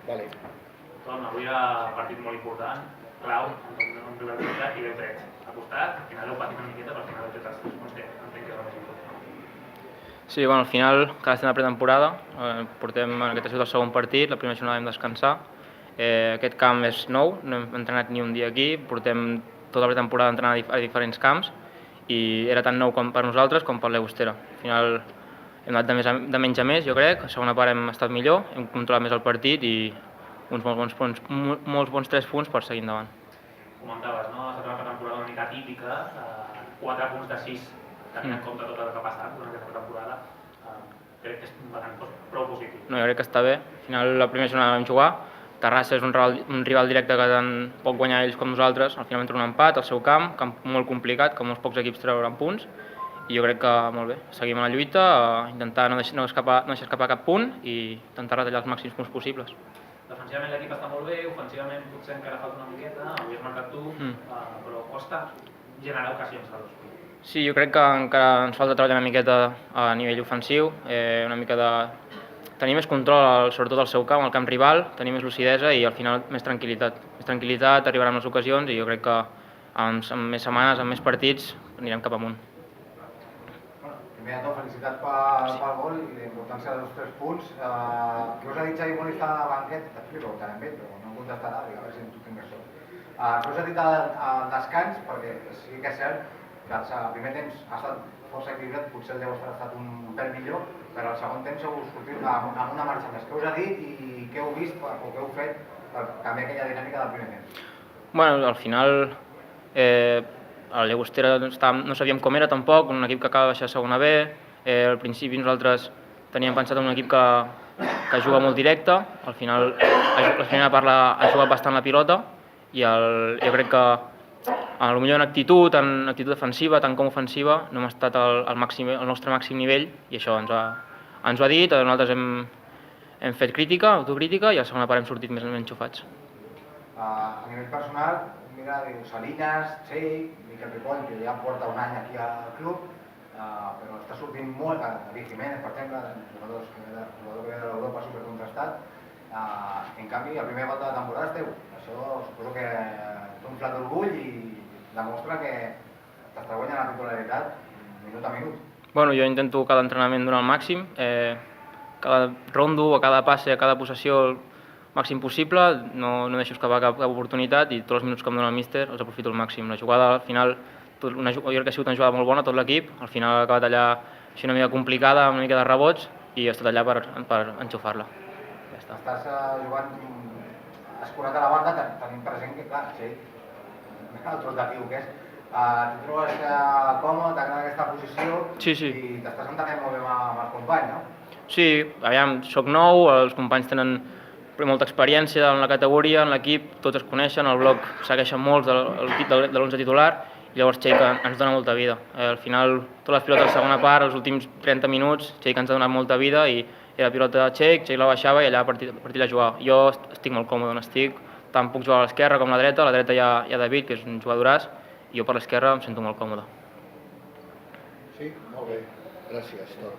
Vale. Doncs avui era un partit molt important, clau, un rival directe i ben tret. Ha costat, al final heu patit una miqueta, però al final heu tret els 3 punts que entenc que és el més important. Sí, bueno, al final, cada estem de pretemporada, aquest ha sigut el segon partit, la primera jornada vam descansar. Aquest camp és nou, no hem entrenat ni un dia aquí, portem tota la pretemporada entrenant a diferents camps i era tan nou com per nosaltres com per l'Agostera. Al final hem anat de menys a més, jo crec, a la segona part hem estat millor, hem controlat més el partit i uns molt bons 3 punts per seguir endavant. Comentaves, no? Ha estat una pretemporada una mica típica, 4 punts de 6, tenint en compte tot el que ha passat durant aquesta pretemporada. Crec que és prou positiu. No, jo crec que està bé. Al final, la primera jornada vam jugar. Terrassa és un rival directe que tant pot guanyar ells com nosaltres. Al final vam treure un empat al seu camp molt complicat, que molts pocs equips treuran punts. I jo crec que molt bé. Seguim a la lluita, intentar no deixar escapar cap punt i intentar retallar els màxims punts possibles. Defensivament l'equip està molt bé, ofensivament potser encara falta una miqueta, avui has marcat tu, però costa generar ocasions a dos. Sí, jo crec que encara ens falta treballar una miqueta a nivell ofensiu, una mica de tenir més control, sobretot al seu camp, al camp rival, tenir més lucidesa i al final més tranquil·litat. Més tranquil·litat, arribaran les ocasions i jo crec que amb més setmanes, amb més partits, anirem cap amunt. Primer de tot, felicitats pel gol i la importància dels 3 punts. Què us ha dit Xavi quan està al banquet? Després ho preguntarem amb ell, però no em contestarà, a veure si tu tinc això. Què us ha dit al descans? Perquè sí que és cert que el primer temps ha estat força equilibrat, potser el deu ha estat un pèl millor, però el segon temps heu sortit amb una marxa més. Què us ha dit i què heu vist o què heu fet per canviar aquella dinàmica del primer temps? Bueno, al final el Llagostera no sabíem com era tampoc, un equip que acaba de baixar a segona B. Al principi nosaltres teníem pensat en un equip que juga molt directe, al final la primera part ha jugat bastant la pilota i jo crec que potser en actitud defensiva, tant com ofensiva, no hem estat al nostre màxim nivell i això ens ho ha dit, nosaltres hem fet autocrítica i a la segona part hem sortit més enxufats. A nivell personal, mira, diu Salinas, Txell, Miquel Ripoll, que ja porta un any aquí al club, però està sortint molt, David Jiménez, per exemple, jugador que ve de l'Europa supercontestat. En canvi, la primera volta de temporada esteu. Això suposo que té un flat d'orgull i demostra que t'està guanyant la titularitat minut a minut. Bueno, jo intento cada entrenament donar el màxim, cada rondo, a cada passe, a cada possessió el màxim possible, no deixo escapar cap oportunitat i tots els minuts que em dona el míster els aprofito al màxim. La jugada al final, jo crec que ha sigut una jugada molt bona tot l'equip, al final ha acabat allà així una mica complicada, amb una mica de rebots i he estat allà per enxufar-la. Ja està. Estàs jugant escurat a la banda, tenim present que, clar, sí, el rotatiu que és. Tu trobes còmode, t'agrada aquesta posició i t'estàs entenent molt bé amb els companys, no? Sí, aviam, soc nou, els companys tenen molta experiència en la categoria, en l'equip, tots es coneixen, el bloc segueixen molts de l'11 titular i llavors Txell ens dona molta vida. Al final, totes les pilotes de segona part, els últims 30 minuts, Txell ens ha donat molta vida i era pilota de Txell la baixava i allà a partir d'allà jugava. Jo estic molt còmode on estic, tant puc jugar a l'esquerra com a la dreta hi ha David, que és un jugadoràs, i jo per l'esquerra em sento molt còmode. Sí, molt bé. Gràcies, Tor.